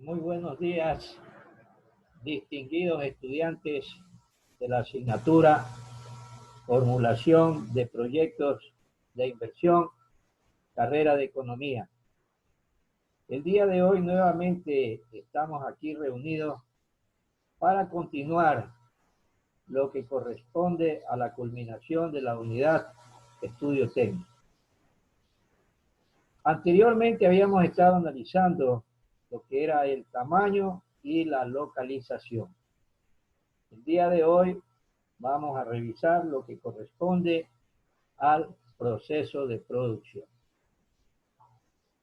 Muy buenos días, distinguidos estudiantes de la asignatura Formulación de Proyectos de Inversión, carrera de Economía. El día de hoy nuevamente estamos aquí reunidos para continuar lo que corresponde a la culminación de la unidad Estudio Técnico. Anteriormente habíamos estado analizando lo que era el tamaño y la localización. El día de hoy vamos a revisar lo que corresponde al proceso de producción.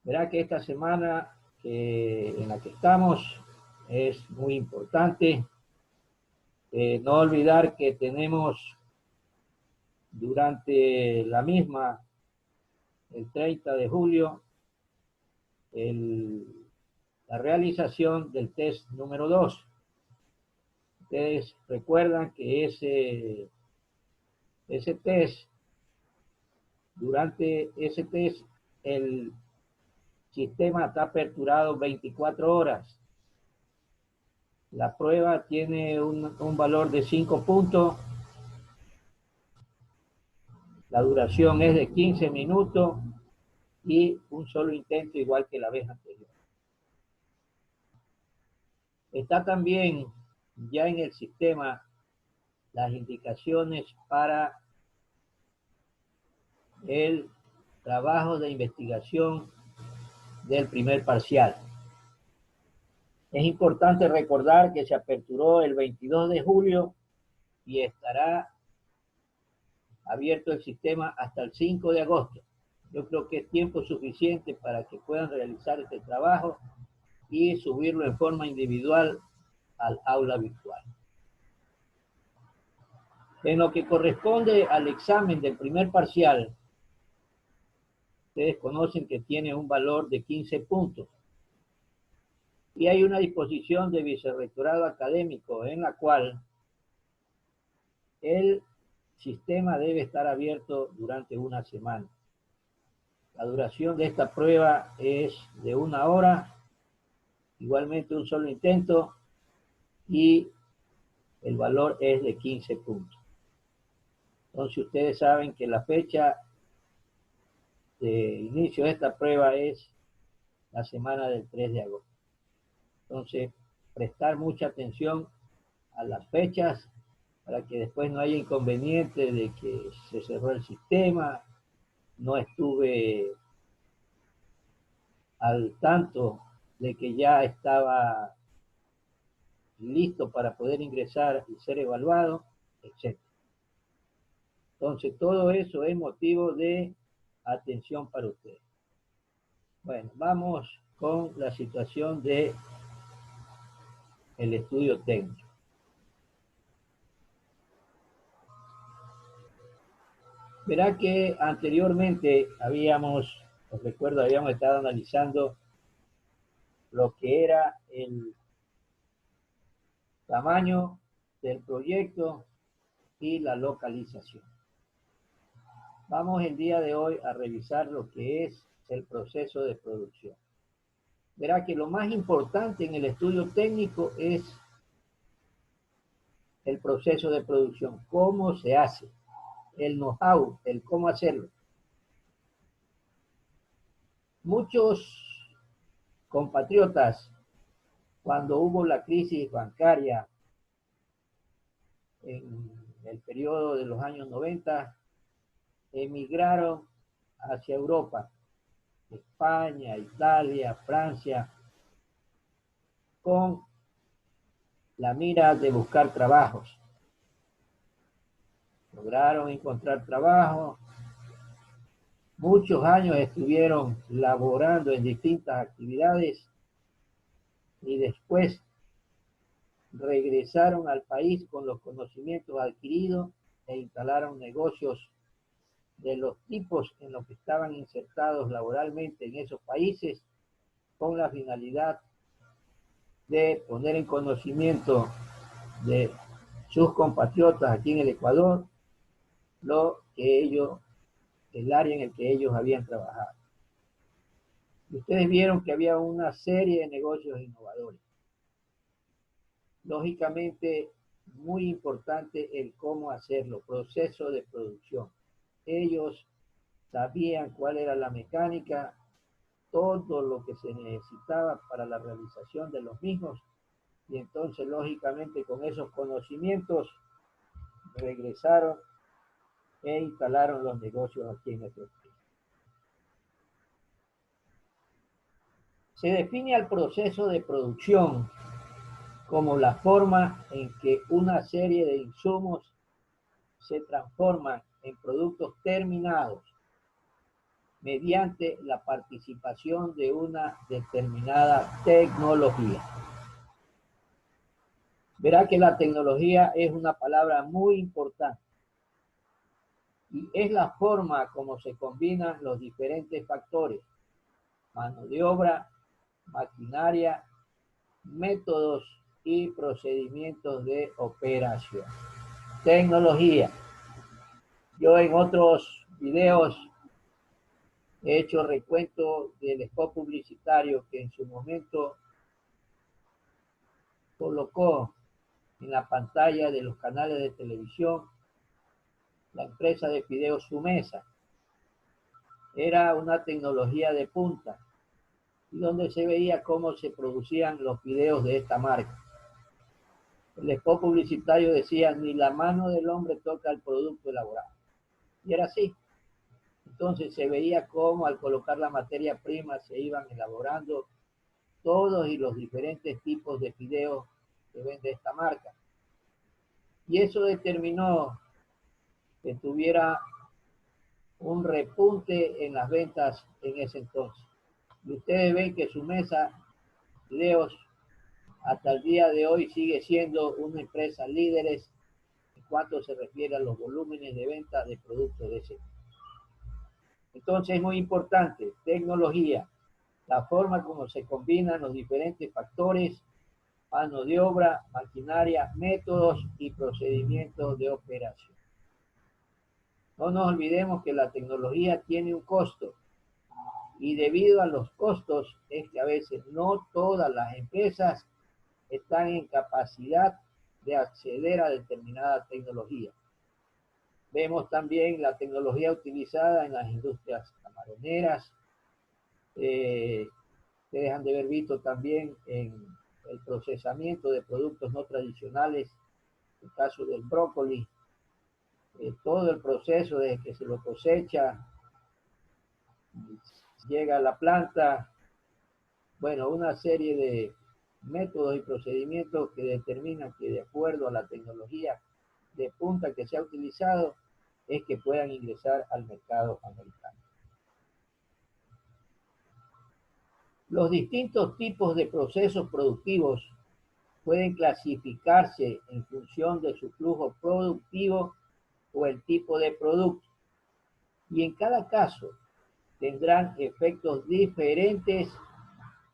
Verá que esta semana en la que estamos es muy importante. No olvidar que tenemos durante la misma, el 30 de julio, la realización del test número 2. Ustedes recuerdan que ese test, durante ese test, el sistema está aperturado 24 horas. La prueba tiene un valor de 5 puntos. La duración es de 15 minutos y un solo intento igual que la vez anterior. Está también ya en el sistema las indicaciones para el trabajo de investigación del primer parcial. Es importante recordar que se aperturó el 22 de julio y estará abierto el sistema hasta el 5 de agosto. Yo creo que es tiempo suficiente para que puedan realizar este trabajo y subirlo en forma individual al aula virtual. En lo que corresponde al examen del primer parcial, ustedes conocen que tiene un valor de 15 puntos. Y hay una disposición de vicerrectorado académico en la cual el sistema debe estar abierto durante una semana. La duración de esta prueba es de 1 hora, igualmente un solo intento, y el valor es de 15 puntos. Entonces ustedes saben que la fecha de inicio de esta prueba es la semana del 3 de agosto. Entonces, prestar mucha atención a las fechas para que después no haya inconveniente de que se cerró el sistema, no estuve al tanto de que ya estaba listo para poder ingresar y ser evaluado, etc. Entonces, todo eso es motivo de atención para ustedes. Bueno, vamos con la situación de el estudio técnico. Verá que anteriormente os recuerdo, habíamos estado analizando lo que era el tamaño del proyecto y la localización. Vamos el día de hoy a revisar lo que es el proceso de producción. Verá que lo más importante en el estudio técnico es el proceso de producción, cómo se hace, el know-how, el cómo hacerlo. Muchos compatriotas, cuando hubo la crisis bancaria en el periodo de los años 90, emigraron hacia Europa, España, Italia, Francia, con la mira de buscar trabajos. Lograron encontrar trabajo. Muchos años estuvieron laborando en distintas actividades y después regresaron al país con los conocimientos adquiridos e instalaron negocios de los tipos en los que estaban insertados laboralmente en esos países, con la finalidad de poner en conocimiento de sus compatriotas aquí en el Ecuador el área en el que ellos habían trabajado. Ustedes vieron que había una serie de negocios innovadores. Lógicamente, muy importante el cómo hacerlo, proceso de producción. Ellos sabían cuál era la mecánica, todo lo que se necesitaba para la realización de los mismos, y entonces lógicamente con esos conocimientos regresaron e instalaron los negocios aquí en nuestro país. Se define al proceso de producción como la forma en que una serie de insumos se transforman en productos terminados mediante la participación de una determinada tecnología. Verá que la tecnología es una palabra muy importante y es la forma como se combinan los diferentes factores: mano de obra, maquinaria, métodos y procedimientos de operación. Tecnología. Yo en otros videos he hecho recuento del spot publicitario que en su momento colocó en la pantalla de los canales de televisión la empresa de fideos Sumesa. Era una tecnología de punta, donde se veía cómo se producían los fideos de esta marca. El spot publicitario decía: ni la mano del hombre toca el producto elaborado. Y era así. Entonces se veía cómo al colocar la materia prima se iban elaborando todos y los diferentes tipos de fideos que vende esta marca. Y eso determinó que tuviera un repunte en las ventas en ese entonces. Y ustedes ven que Sumesa Fideos hasta el día de hoy sigue siendo una empresa líderes en cuanto se refiere a los volúmenes de venta de productos de ese tipo. Entonces es muy importante, tecnología, la forma como se combinan los diferentes factores: mano de obra, maquinaria, métodos y procedimientos de operación. No nos olvidemos que la tecnología tiene un costo, y debido a los costos es que a veces no todas las empresas están en capacidad de acceder a determinada tecnología. Vemos también la tecnología utilizada en las industrias camaroneras. Ustedes han de haber visto también en el procesamiento de productos no tradicionales, en el caso del brócoli, todo el proceso desde que se lo cosecha, llega a la planta, bueno, una serie de métodos y procedimientos que determinan que, de acuerdo a la tecnología de punta que se ha utilizado, es que puedan ingresar al mercado americano. Los distintos tipos de procesos productivos pueden clasificarse en función de su flujo productivo o el tipo de producto, y en cada caso tendrán efectos diferentes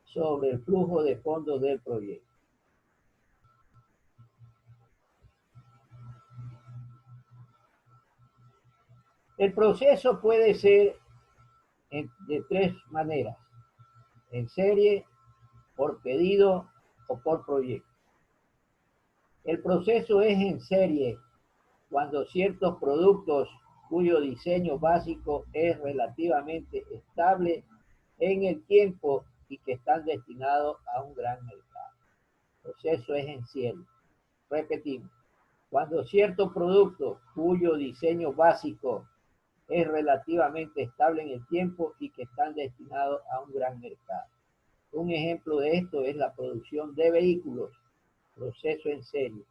sobre el flujo de fondos del proyecto. El proceso puede ser de tres maneras: en serie, por pedido o por proyecto. El proceso es en serie cuando ciertos productos cuyo diseño básico es relativamente estable en el tiempo y que están destinados a un gran mercado. El proceso es en serie. Repetimos: cuando cierto producto cuyo diseño básico es relativamente estable en el tiempo y que están destinados a un gran mercado. Un ejemplo de esto es la producción de vehículos, proceso en serie.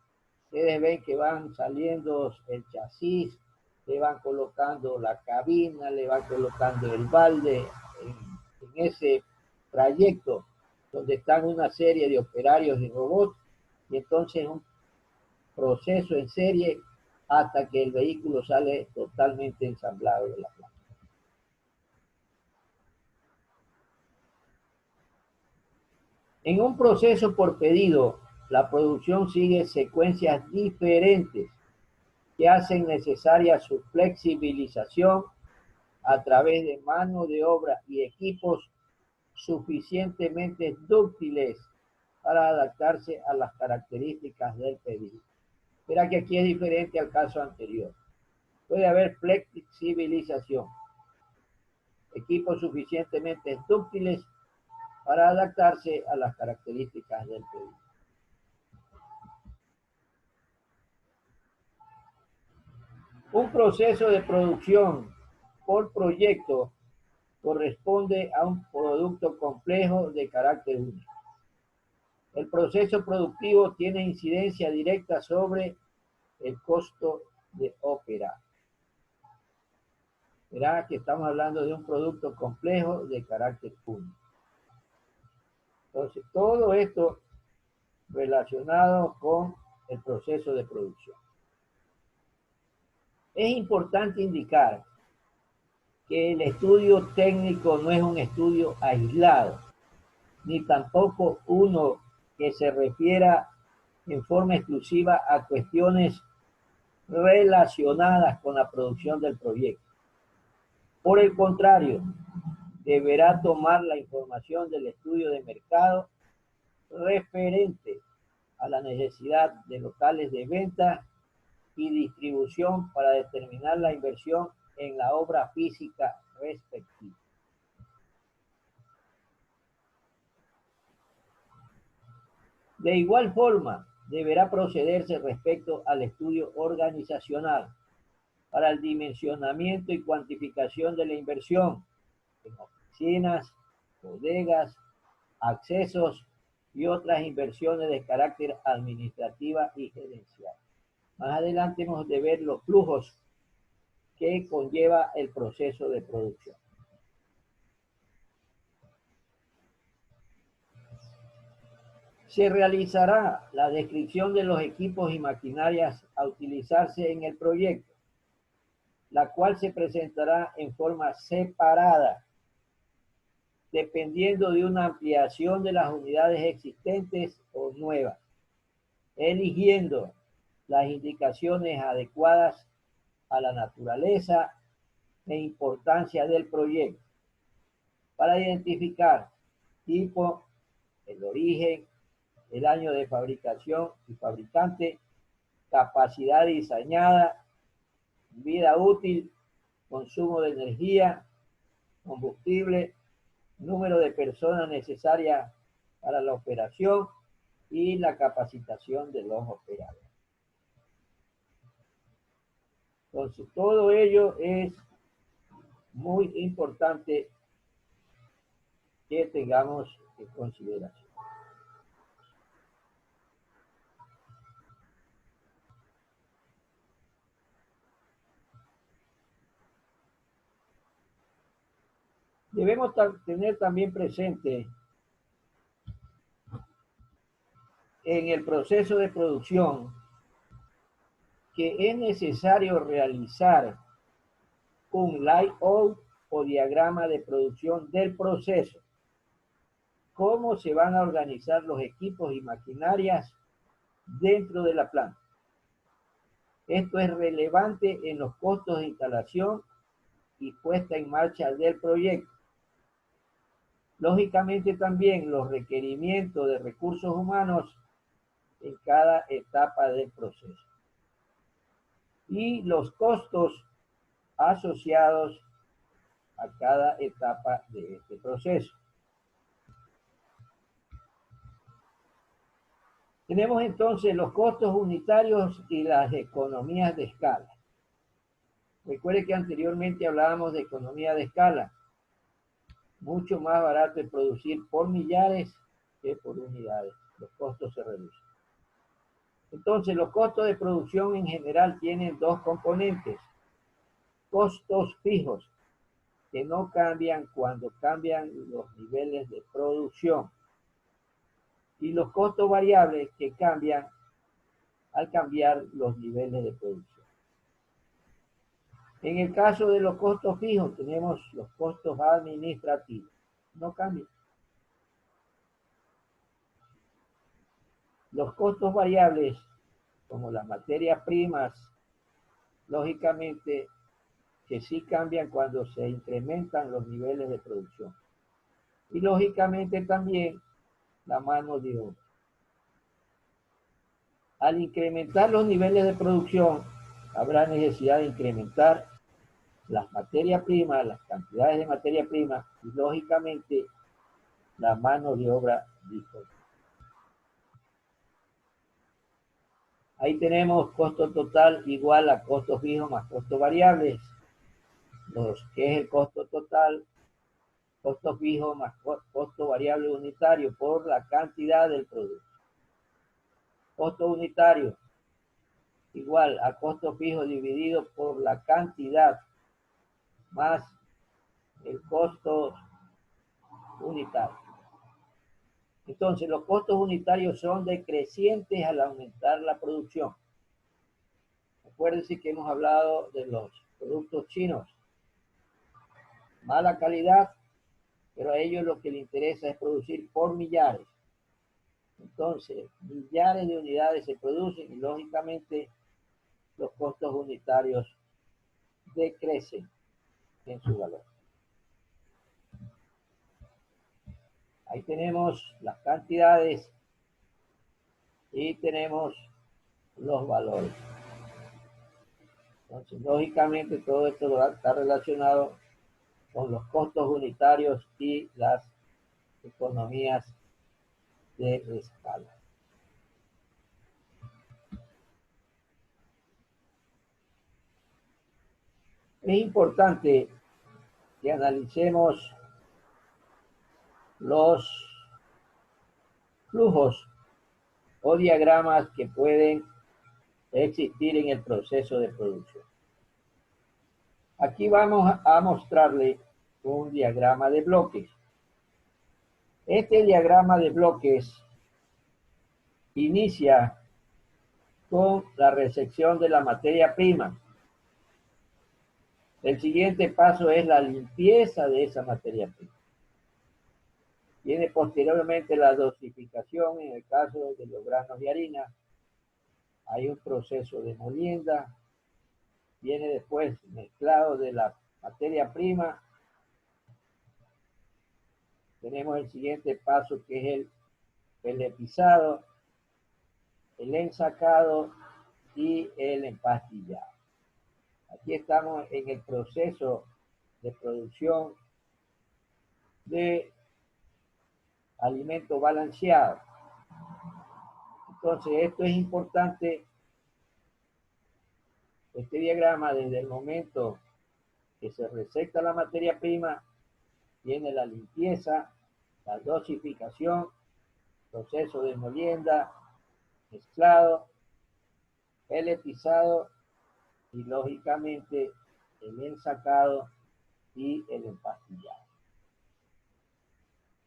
Ustedes ven que van saliendo el chasis, le van colocando la cabina, le van colocando el balde en ese trayecto donde están una serie de operarios y robots, y entonces un proceso en serie hasta que el vehículo sale totalmente ensamblado de la planta. En un proceso por pedido, la producción sigue secuencias diferentes que hacen necesaria su flexibilización a través de mano de obra y equipos suficientemente dúctiles para adaptarse a las características del pedido. Verá que aquí es diferente al caso anterior. Puede haber flexibilización, equipos suficientemente dúctiles para adaptarse a las características del pedido. Un proceso de producción por proyecto corresponde a un producto complejo de carácter único. El proceso productivo tiene incidencia directa sobre el costo de operar. Verá que estamos hablando de un producto complejo de carácter único. Entonces, todo esto relacionado con el proceso de producción. Es importante indicar que el estudio técnico no es un estudio aislado, ni tampoco uno que se refiera en forma exclusiva a cuestiones relacionadas con la producción del proyecto. Por el contrario, deberá tomar la información del estudio de mercado referente a la necesidad de locales de venta y distribución para determinar la inversión en la obra física respectiva. De igual forma, deberá procederse respecto al estudio organizacional para el dimensionamiento y cuantificación de la inversión en oficinas, bodegas, accesos y otras inversiones de carácter administrativa y gerencial. Más adelante hemos de ver los flujos que conlleva el proceso de producción. Se realizará la descripción de los equipos y maquinarias a utilizarse en el proyecto, la cual se presentará en forma separada, dependiendo de una ampliación de las unidades existentes o nuevas, eligiendo las indicaciones adecuadas a la naturaleza e importancia del proyecto para identificar tipo, el origen, el año de fabricación y fabricante, capacidad diseñada, vida útil, consumo de energía, combustible, número de personas necesarias para la operación y la capacitación de los operadores. Entonces, todo ello es muy importante que tengamos en consideración. Debemos tener también presente en el proceso de producción que es necesario realizar un layout o diagrama de producción del proceso. Cómo se van a organizar los equipos y maquinarias dentro de la planta. Esto es relevante en los costos de instalación y puesta en marcha del proyecto. Lógicamente también los requerimientos de recursos humanos en cada etapa del proceso. Y los costos asociados a cada etapa de este proceso. Tenemos entonces los costos unitarios y las economías de escala. Recuerde que anteriormente hablábamos de economía de escala. Mucho más barato es producir por millares que por unidades. Los costos se reducen. Entonces, los costos de producción en general tienen dos componentes. Costos fijos, que no cambian cuando cambian los niveles de producción. Y los costos variables que cambian al cambiar los niveles de producción. En el caso de los costos fijos, tenemos los costos administrativos. No cambian. Los costos variables, como las materias primas, lógicamente que sí cambian cuando se incrementan los niveles de producción. y lógicamente también la mano de obra. Al incrementar los niveles de producción, habrá necesidad de incrementar las materias primas, las cantidades de materia prima y lógicamente la mano de obra disponible. Ahí tenemos costo total igual a costo fijo más costos variables. Que es el costo total, costo fijo más costo variable unitario por la cantidad del producto. Costo unitario igual a costo fijo dividido por la cantidad más el costo unitario. Entonces, los costos unitarios son decrecientes al aumentar la producción. Acuérdense que hemos hablado de los productos chinos. Mala calidad, pero a ellos lo que les interesa es producir por millares. Entonces, millares de unidades se producen y lógicamente los costos unitarios decrecen en su valor. Ahí tenemos las cantidades y tenemos los valores. Entonces, lógicamente todo esto está relacionado con los costos unitarios y las economías de escala. Es importante que analicemos los flujos o diagramas que pueden existir en el proceso de producción. Aquí vamos a mostrarle un diagrama de bloques. Este diagrama de bloques inicia con la recepción de la materia prima. El siguiente paso es la limpieza de esa materia prima. Viene posteriormente la dosificación en el caso de los granos de harina. Hay un proceso de molienda. Viene después mezclado de la materia prima. Tenemos el siguiente paso que es el peletizado, el ensacado y el empastillado. Aquí estamos en el proceso de producción de alimento balanceado. Entonces, esto es importante, este diagrama, desde el momento que se receta la materia prima, viene la limpieza, la dosificación, proceso de molienda, mezclado, peletizado y lógicamente el ensacado y el empastillado.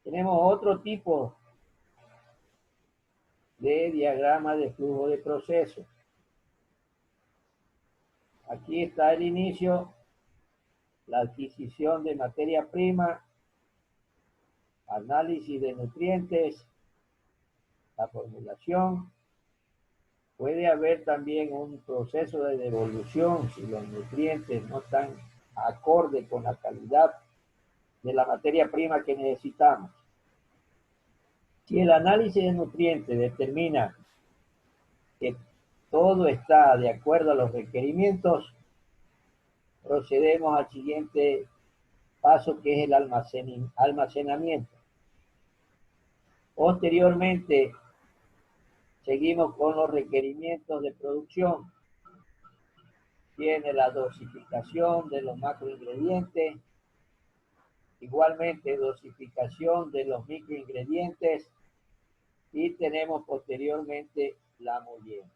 Tenemos otro tipo de diagrama de flujo de proceso. Aquí está el inicio, la adquisición de materia prima, análisis de nutrientes, la formulación. Puede haber también un proceso de devolución si los nutrientes no están acorde con la calidad de la materia prima que necesitamos. Si el análisis de nutrientes determina que todo está de acuerdo a los requerimientos, procedemos al siguiente paso, que es el almacenamiento. Posteriormente, seguimos con los requerimientos de producción. Viene la dosificación de los macroingredientes, igualmente dosificación de los microingredientes y tenemos posteriormente la molienda.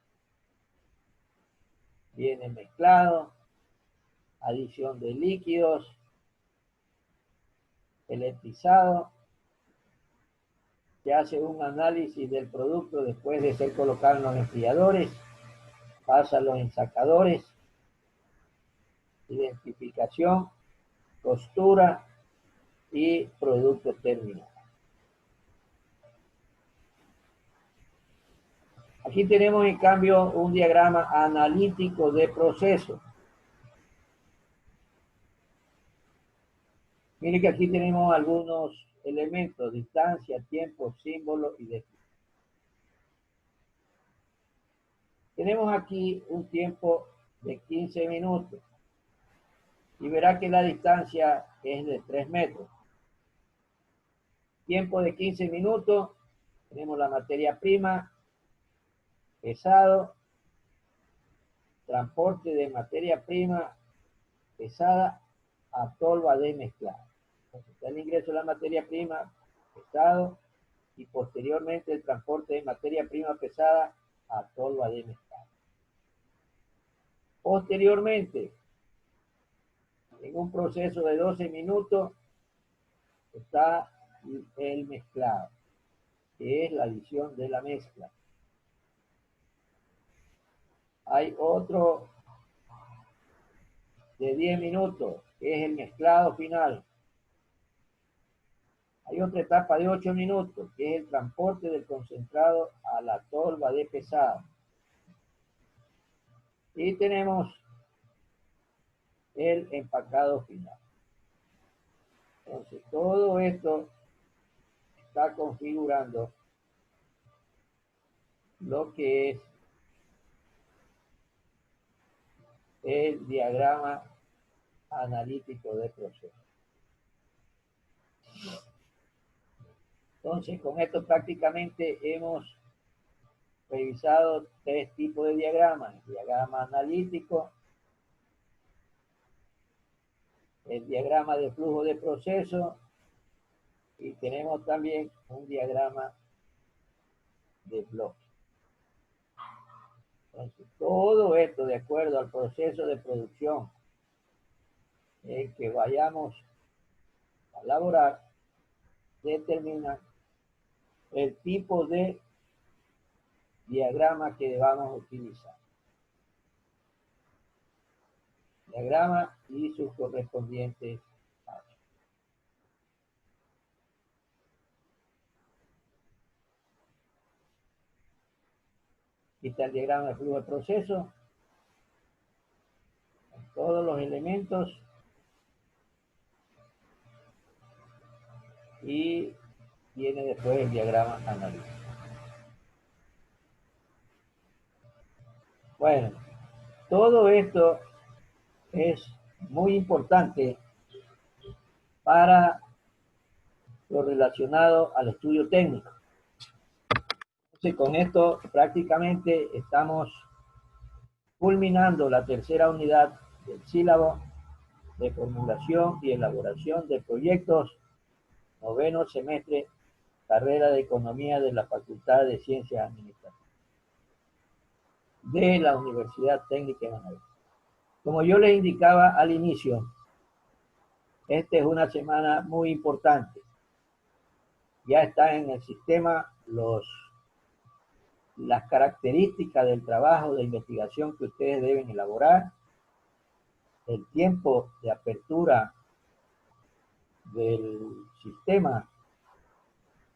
Viene mezclado, adición de líquidos, peletizado, se hace un análisis del producto después de ser colocado en los enfriadores, pasa a los ensacadores, identificación, costura y producto terminado. Aquí tenemos en cambio un diagrama analítico de proceso. Miren que aquí tenemos algunos elementos: distancia, tiempo, símbolo y definición. Tenemos aquí un tiempo de 15 minutos y verá que la distancia es de 3 metros. Tiempo de 15 minutos, tenemos la materia prima, pesado, transporte de materia prima pesada a tolva de mezclado. Entonces, está el ingreso de la materia prima pesado y posteriormente el transporte de materia prima pesada a tolva de mezclado. Posteriormente, en un proceso de 12 minutos, está el mezclado, que es la adición de la mezcla. Hay otro de 10 minutos, que es el mezclado final. Hay otra etapa de 8 minutos, que es el transporte del concentrado a la tolva de pesado. Y tenemos el empacado final. Entonces, todo esto está configurando lo que es el diagrama analítico de proceso. Entonces, con esto prácticamente hemos revisado 3 tipos de diagramas: el diagrama analítico, el diagrama de flujo de proceso y tenemos también un diagrama de bloque. Entonces, todo esto de acuerdo al proceso de producción que vayamos a elaborar determina el tipo de diagrama que vamos a utilizar. Diagrama y sus correspondientes pasos. Aquí está el diagrama de flujo de proceso, con todos los elementos y viene después el diagrama analítico. Bueno, todo esto es muy importante para lo relacionado al estudio técnico. Entonces, con esto prácticamente estamos culminando la tercera unidad del sílabo de formulación y elaboración de proyectos, noveno semestre, carrera de Economía de la Facultad de Ciencias Administrativas de la Universidad Técnica de Manaví. Como yo les indicaba al inicio, esta es una semana muy importante. Ya está en el sistema las características del trabajo de investigación que ustedes deben elaborar, el tiempo de apertura del sistema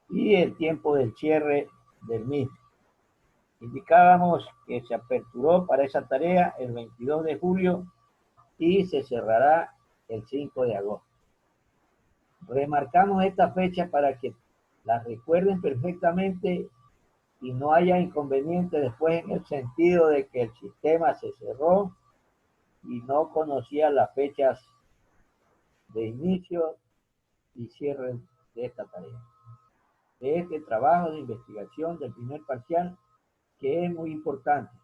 y el tiempo del cierre del mismo. Indicábamos que se aperturó para esa tarea el 22 de julio y se cerrará el 5 de agosto. Remarcamos esta fecha para que la recuerden perfectamente y no haya inconveniente después en el sentido de que el sistema se cerró y no conocía las fechas de inicio y cierre de esta tarea, de este trabajo de investigación del primer parcial, que es muy importante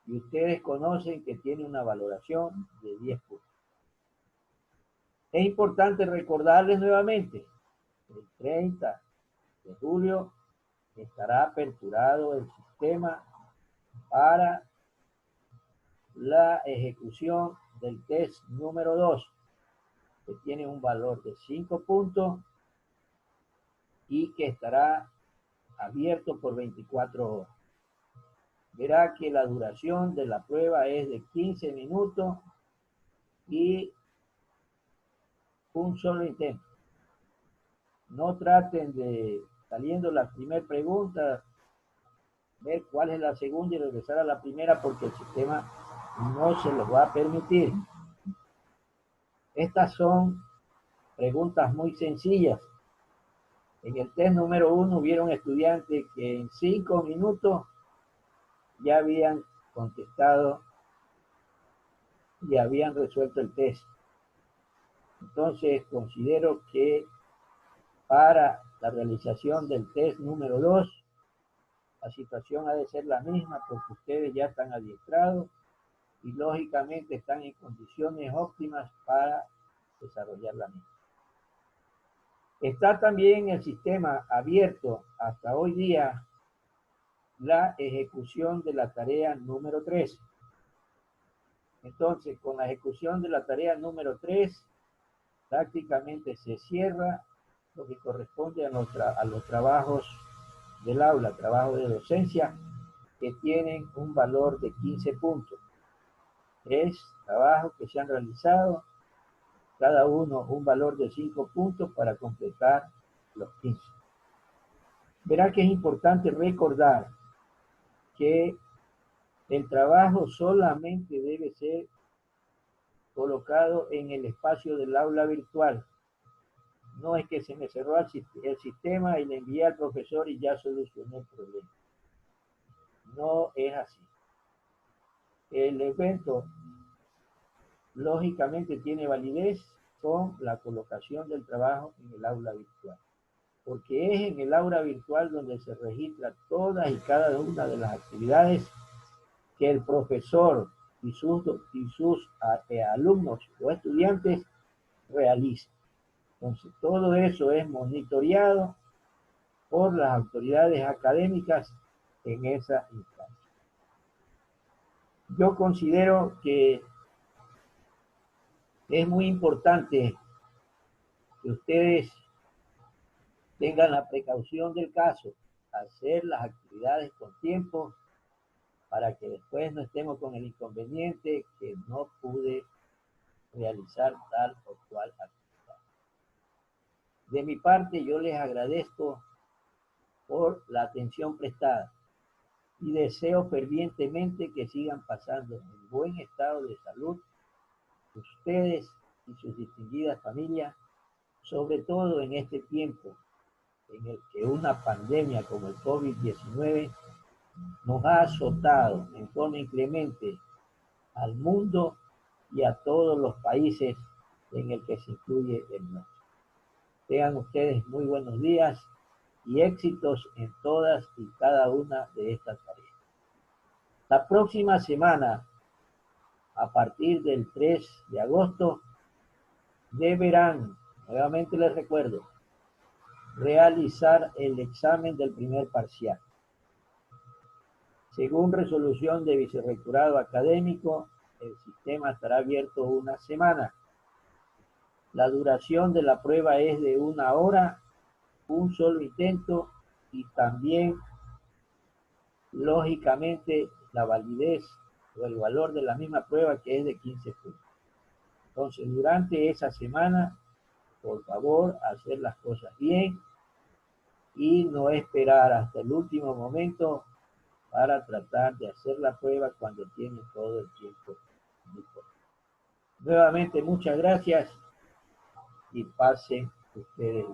y ustedes conocen que tiene una valoración de 10 puntos. Es importante recordarles nuevamente, el 30 de julio estará aperturado el sistema para la ejecución del test número 2, que tiene un valor de 5 puntos y que estará abierto por 24 horas. Verá que la duración de la prueba es de 15 minutos y un solo intento. No traten de, saliendo la primera pregunta, ver cuál es la segunda y regresar a la primera, porque el sistema no se los va a permitir. Estas son preguntas muy sencillas En el test número 1 hubieron estudiantes que en 5 minutos ya habían contestado y habían resuelto el test. Entonces considero que para la realización del test número 2, la situación ha de ser la misma porque ustedes ya están adiestrados y lógicamente están en condiciones óptimas para desarrollar la misma. Está también el sistema abierto hasta hoy día la ejecución de la tarea número 3. Entonces, con la ejecución de la tarea número 3, prácticamente se cierra lo que corresponde a los trabajos del aula, trabajo de docencia, que tienen un valor de 15 puntos. Es trabajos que se han realizado, cada uno un valor de 5 puntos para completar los 15. Verá que es importante recordar que el trabajo solamente debe ser colocado en el espacio del aula virtual. No es que se me cerró el sistema y le envié al profesor y ya solucioné el problema. No es así. El evento lógicamente tiene validez con la colocación del trabajo en el aula virtual, porque es en el aula virtual donde se registra todas y cada una de las actividades que el profesor y sus alumnos o estudiantes realizan. Entonces, todo eso es monitoreado por las autoridades académicas en esa instancia. Yo considero que es muy importante que ustedes tengan la precaución del caso, hacer las actividades con tiempo para que después no estemos con el inconveniente que no pude realizar tal o cual actividad. De mi parte, yo les agradezco por la atención prestada y deseo fervientemente que sigan pasando en buen estado de salud ustedes y sus distinguidas familias, sobre todo en este tiempo en el que una pandemia como el COVID-19 nos ha azotado en forma inclemente al mundo y a todos los países en el que se incluye el nuestro. Tengan ustedes muy buenos días y éxitos en todas y cada una de estas tareas. La próxima semana, a partir del 3 de agosto, deberán, nuevamente les recuerdo, realizar el examen del primer parcial. Según resolución de Vicerrectorado Académico, el sistema estará abierto una semana. La duración de la prueba es de 1 hora, un solo intento y también, lógicamente, la validez o el valor de la misma prueba que es de 15 puntos. Entonces, durante esa semana, por favor, hacer las cosas bien y no esperar hasta el último momento para tratar de hacer la prueba cuando tienen todo el tiempo disponible. Nuevamente, muchas gracias y pasen ustedes.